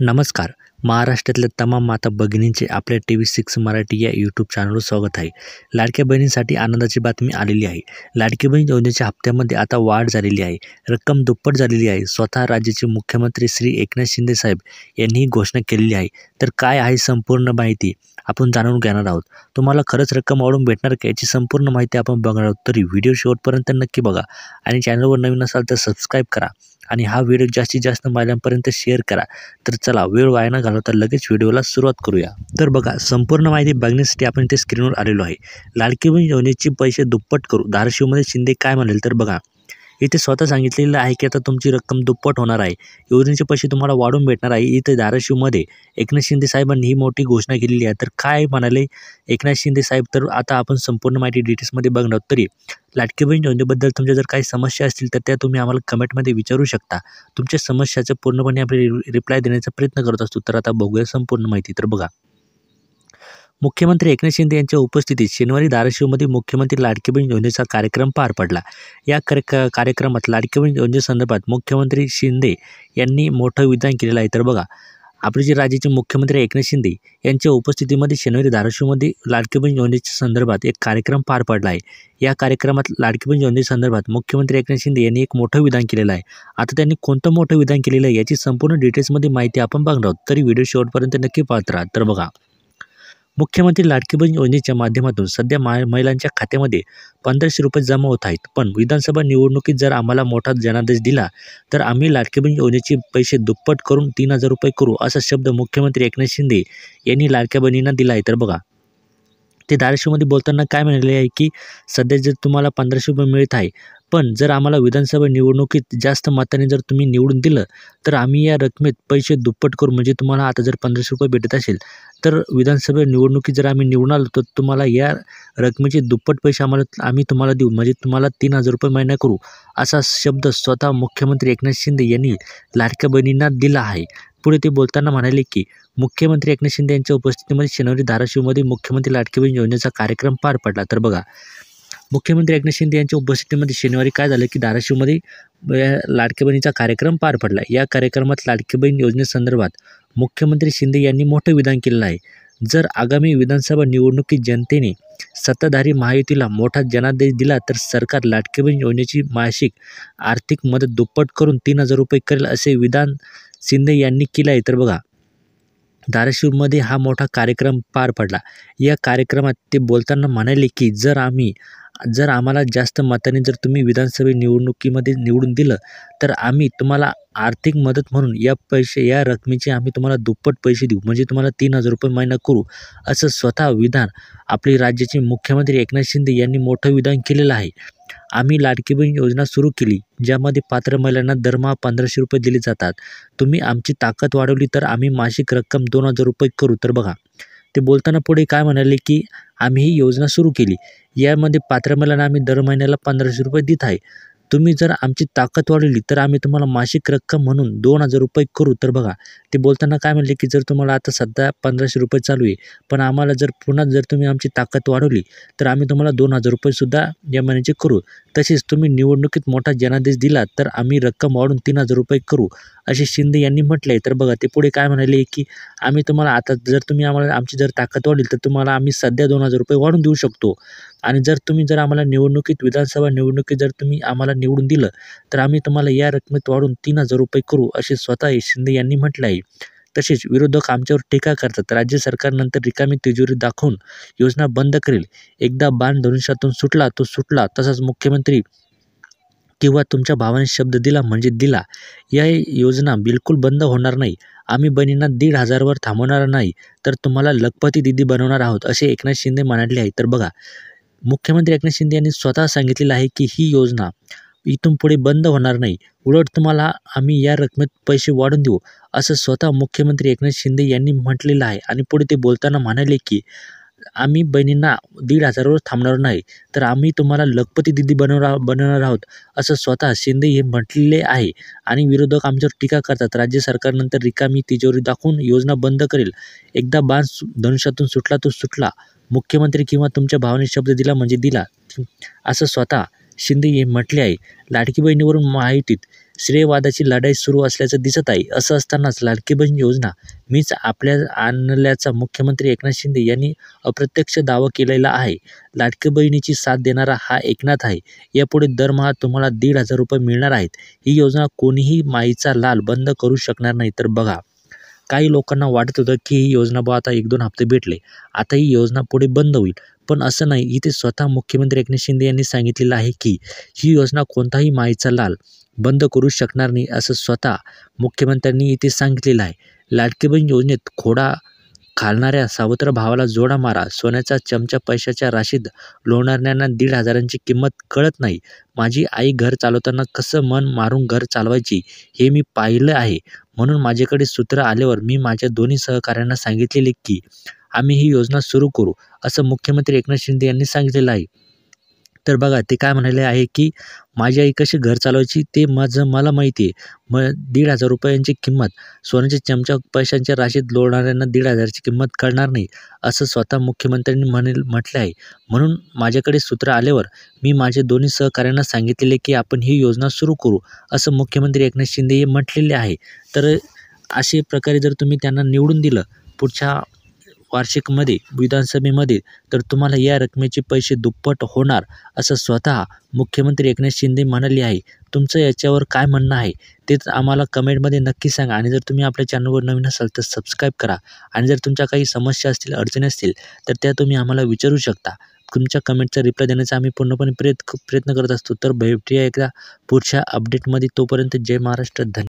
नमस्कार. महाराष्ट्रातल्या तमाम माता भगिनींचे आपल्या TV6 मराठी या यूट्यूब चॅनलवर स्वागत आहे. लाडक्या बहिणींसाठी आनंदाची बातमी आलेली आहे. लाडकी बहीण योजनेच्या हप्त्यामध्ये आता वाढ झालेली आहे. रक्कम दुप्पट झालेली आहे. स्वतः राज्याचे मुख्यमंत्री श्री एकनाथ शिंदे साहेब यांनी ही घोषणा केलेली आहे. तर काय आहे संपूर्ण माहिती आपण जाणून घेणार आहोत. तुम्हाला खरंच रक्कम वाढून भेटणार का याची संपूर्ण माहिती आपण बघणार आहोत. तरी व्हिडिओ शेवटपर्यंत नक्की बघा आणि चॅनलवर नवीन असाल तर सबस्क्राईब करा आणि हा व्हिडिओ जास्तीत जास्त महिलांपर्यंत शेअर करा. तर चला वेळ वाया न घालवता लगेच व्हिडिओला सुरुवात करूया. तर बघा, संपूर्ण माहिती बघण्यासाठी आपण इथे स्क्रीनवर आलेलो आहे. लाडकी बहीण योजनेचे पैसे दुप्पट करू, धाराशिवमध्ये शिंदे काय म्हणाले तर बघा, इथे स्वतः सांगितलेलं आहे की आता तुमची रक्कम दुप्पट होणार आहे. योजनेचे पैसे तुम्हाला वाढून भेटणार आहे. इथे धाराशिवमध्ये एकनाथ शिंदे साहेबांनी ही मोठी घोषणा केलेली आहे. तर काय म्हणाले एकनाथ शिंदे साहेब, तर आता आपण संपूर्ण माहिती डिटेल्समध्ये बघणार आहोत. तरी लाडकी बहीण योजनेबद्दल तुमच्या जर काही समस्या असतील तर त्या तुम्ही आम्हाला कमेंटमध्ये विचारू शकता. तुमच्या समस्याचं पूर्णपणे आपण रिप्लाय देण्याचा प्रयत्न करत असतो. तर आता बघूया संपूर्ण माहिती. तर बघा, मुख्यमंत्री एकनाथ शिंदे यांच्या उपस्थितीत शनिवारी धाराशिवमध्ये मुख्यमंत्री लाडकी बहीण योजनेचा कार्यक्रम पार पडला. या कार्यक्रमात लाडकी बहीण योजनेसंदर्भात मुख्यमंत्री शिंदे यांनी मोठं विधान केलेलं आहे. तर बघा, आपले जे राज्याचे मुख्यमंत्री एकनाथ शिंदे यांच्या उपस्थितीमध्ये शनिवारी धाराशिवमध्ये लाडकी बहीण योजनेच्या संदर्भात एक कार्यक्रम पार पडला आहे. या कार्यक्रमात लाडकी बहीण योजनेसंदर्भात मुख्यमंत्री एकनाथ शिंदे यांनी एक मोठं विधान केलेलं आहे. आता त्यांनी कोणतं मोठं विधान केलेलं आहे याची संपूर्ण डिटेल्समध्ये माहिती आपण बघणार आहोत. तरी व्हिडिओ शेवटपर्यंत नक्की पाहत राहा. तर बघा, मुख्यमंत्री लाडकी बहीण योजनेच्या माध्यमातून सध्या महिलांच्या खात्यामध्ये 1500 रुपये जमा होत आहेत. पण विधानसभा निवडणुकीत जर आम्हाला मोठा जनादेश दिला तर आम्ही लाडकी बहीण योजनेचे पैसे दुप्पट करून 3000 रुपये करू, असा शब्द मुख्यमंत्री एकनाथ शिंदे यांनी लाडक्या बहिणींना दिला आहे. तर बघा, ते धाराशिवमध्ये बोलताना काय म्हणाले आहे की सध्या जर तुम्हाला 1500 रुपये मिळत आहे, पण जर आम्हाला विधानसभा निवडणुकीत जास्त मताने जर तुम्ही निवडून दिलं तर आम्ही या रकमेत पैसे दुप्पट करू. म्हणजे तुम्हाला आता जर 1500 रुपये भेटत असेल तर विधानसभा निवडणुकीत जर आम्ही निवडून आलो तर तुम्हाला या रकमेचे दुप्पट पैसे आम्ही तुम्हाला देऊ. म्हणजे तुम्हाला 3000 रुपये महिना करू, असा शब्द स्वतः मुख्यमंत्री एकनाथ शिंदे यांनी लाडक्या बहिणींना दिला आहे. पुढे ते बोलताना म्हणाले की मुख्यमंत्री एकनाथ शिंदे यांच्या उपस्थितीमध्ये शनिवारी धाराशिवमध्ये मुख्यमंत्री लाडकी बहीण योजनेचा कार्यक्रम पार पडला. तर बघा, मुख्यमंत्री एकनाथ शिंदे यांच्या उपस्थितीमध्ये शनिवारी काय झालं की धाराशिवमध्ये लाडकी बहिणीचा कार्यक्रम पार पडला. या कार्यक्रमात लाडकी बहीण योजनेसंदर्भात मुख्यमंत्री शिंदे यांनी मोठं विधान केलेलं आहे. जर आगामी विधानसभा निवडणुकीत जनतेने सत्ताधारी महायुतीला मोठा जनादेश दिला तर सरकार लाडकी बहीण योजनेची मासिक आर्थिक मदत दुप्पट करून 3000 रुपये करेल, असे विधान शिंदे यांनी केलं आहे. तर बघा, धाराशिवमध्ये हा मोठा कार्यक्रम पार पडला. या कार्यक्रमात ते बोलताना म्हणाले की जर आम्हाला जास्त मताने जर तुम्ही विधानसभा निवडणुकीमध्ये निवडून दिलं तर आम्ही तुम्हाला आर्थिक मदत म्हणून या रकमेचे आम्ही तुम्हाला दुप्पट पैसे देऊ. म्हणजे तुम्हाला 3000 रुपये महिना करू, असं स्वतः विधान आपले राज्याचे मुख्यमंत्री एकनाथ शिंदे यांनी मोठं विधान केलेलं आहे. आम्ही लाडकी बहीण योजना सुरू केली, ज्यामध्ये पात्र महिलांना दरमहा 1500 रुपये दिले जातात. तुम्ही आमची ताकद वाढवली तर आम्ही मासिक रक्कम 2000 रुपये करू. तर बघा, ते बोलताना पुढे काय म्हणाले की आम्ही ही योजना सुरू केली, यामध्ये पात्र महिलांना आम्ही दर महिन्याला 1500 रुपये देत आहे. तुम्ही जर आमची ताकद वाढवली तर आम्ही तुम्हाला मासिक रक्कम म्हणून 2000 रुपये करू. तर बघा, ते बोलताना काय म्हणले की जर तुम्हाला आता सध्या 1500 रुपये चालू आहे, पण आम्हाला जर पुन्हा जर तुम्ही आमची ताकद वाढवली तर आम्ही तुम्हाला 2000 रुपयेसुद्धा या महिन्याचे करू. तसेच तुम्ही निवडणुकीत मोठा जनादेश दिला तर आम्ही रक्कम वाढून 3000 रुपये करू, असे शिंदे यांनी म्हटले आहे. तर बघा, ते पुढे काय म्हणाले की आम्ही तुम्हाला आता जर तुम्ही आमची जर ताकद वाढली तर तुम्हाला आम्ही सध्या 2000 रुपये वाढून देऊ शकतो. आणि जर आम्हाला विधानसभा निवडणुकीत जर तुम्ही आम्हाला निवडून दिलं तर आम्ही तुम्हाला या रकमेत वाढून 3000 रुपये करू, असे स्वतः शिंदे यांनी म्हटले आहे. तसेच विरोधक आमच्यावर टीका करतात. राज्य सरकार नंतर रिकामी तिजोरी दाखवून योजना बंद करेल. एकदा बाण धनुष्यातून सुटला तो सुटला, तसाच मुख्यमंत्री किंवा तुमच्या भावाने शब्द दिला म्हणजे दिला. या योजना बिलकुल बंद होणार नाही. आम्ही बहिणींना 1500 वर थांबवणार नाही, तर तुम्हाला लखपती दिदी बनवणार आहोत, असे एकनाथ शिंदे म्हणाले आहे. तर बघा, मुख्यमंत्री एकनाथ शिंदे यांनी स्वतः सांगितलेलं आहे की ही योजना इथून पुढे बंद होणार नाही, उलट तुम्हाला आम्ही या रकमेत पैसे वाढवून देऊ, असं स्वतः मुख्यमंत्री एकनाथ शिंदे यांनी म्हटलेलं आहे. आणि पुढे ते बोलताना म्हणाले की आम्ही बहिणींना 1500 वर थांबणार नाही, तर आम्ही तुम्हाला लखपती दिदी बनवणार आहोत, असं स्वतः शिंदे हे म्हटलेले आहे. आणि विरोधक आमच्यावर टीका करतात. राज्य सरकारनंतर रिकामी तिजोरी दाखवून योजना बंद करेल. एकदा बाण धनुष्यातून सुटला तो सुटला. मुख्यमंत्री किंवा तुमच्या भावाने शब्द दिला म्हणजे दिला, असं स्वतः शिंदे हे म्हटले आहे. लाडकी बहिणीवरून महायुतीत श्रेयवादाची लढाई सुरू असल्याचं दिसत आहे. असं असतानाच लाडकी बहीण योजना मीच आपल्या आणल्याचा मुख्यमंत्री एकनाथ शिंदे यांनी अप्रत्यक्ष दावा केलेला आहे. लाडकी बहिणीची साथ देणारा हा एकनाथ आहे. यापुढे दरमहा तुम्हाला 1,500 रुपये मिळणार आहेत. ही योजना कोणीही माईचा लाल बंद करू शकणार नाही. तर बघा, काही लोकांना वाटत होतं की ही योजना आता 1-2 हप्ते भेटले, आता ही योजना पुढे बंद होईल. पण असं नाही. इथे स्वतः मुख्यमंत्री एकनाथ शिंदे यांनी सांगितलेलं आहे की ही योजना कोणताही माईचा लाल बंद करू शकणार नाही, असं स्वतः मुख्यमंत्र्यांनी इथे सांगितलेलं आहे. लाडकी बहीण योजनेत खोडा घालणाऱ्या सावत्र भावाला जोडा मारा. सोन्याचा चमचा पैशाच्या राशीत लोळणाऱ्यांना 1,500ची किंमत कळत नाही. माझी आई घर चालवताना कसं मन मारून घर चालवायची हे मी पाहिलं आहे. म्हणून माझ्याकडे सूत्र आल्यावर मी माझ्या दोन्ही सहकाऱ्यांना सांगितलेले की आम्ही ही योजना सुरू करू, असं मुख्यमंत्री एकनाथ शिंदे यांनी सांगितलेलं आहे. तर बघा, ते काय म्हणाले आहे की माझी आई कशी घर चालवायची ते मला माहिती आहे. मग 1,500 रुपयांची किंमत सोन्याच्या चमचा पैशांच्या राशीत लोळणाऱ्यांना 1,500ची किंमत कळणार नाही, असं स्वतः मुख्यमंत्र्यांनी म्हटले आहे. म्हणून माझ्याकडे सूत्र आल्यावर मी माझ्या दोन्ही सहकाऱ्यांना सांगितलेले की आपण ही योजना सुरू करू, असं मुख्यमंत्री एकनाथ शिंदे हे म्हटलेले आहे. तर अशा प्रकारे जर तुम्ही त्यांना निवडून दिलं पुढच्या वार्षिकमध्ये विधानसभेमध्ये, तर तुम्हाला या रकमेचे पैसे दुप्पट होणार, असं स्वतः मुख्यमंत्री एकनाथ शिंदे म्हणाले आहे. तुमचं याच्यावर काय म्हणणं आहे तेच आम्हाला कमेंटमध्ये नक्की सांगा. आणि जर तुम्ही आपल्या चॅनलवर नवीन असाल तर सबस्क्राईब करा. आणि जर तुमच्या काही समस्या असतील, अडचणी असतील, तर त्या तुम्ही आम्हाला विचारू शकता. तुमच्या कमेंटचा रिप्लाय देण्याचा आम्ही पूर्णपणे प्रयत्न करत असतो. तर भेटूया एकदा पुढच्या अपडेटमध्ये. तोपर्यंत जय महाराष्ट्र. धन्यवाद.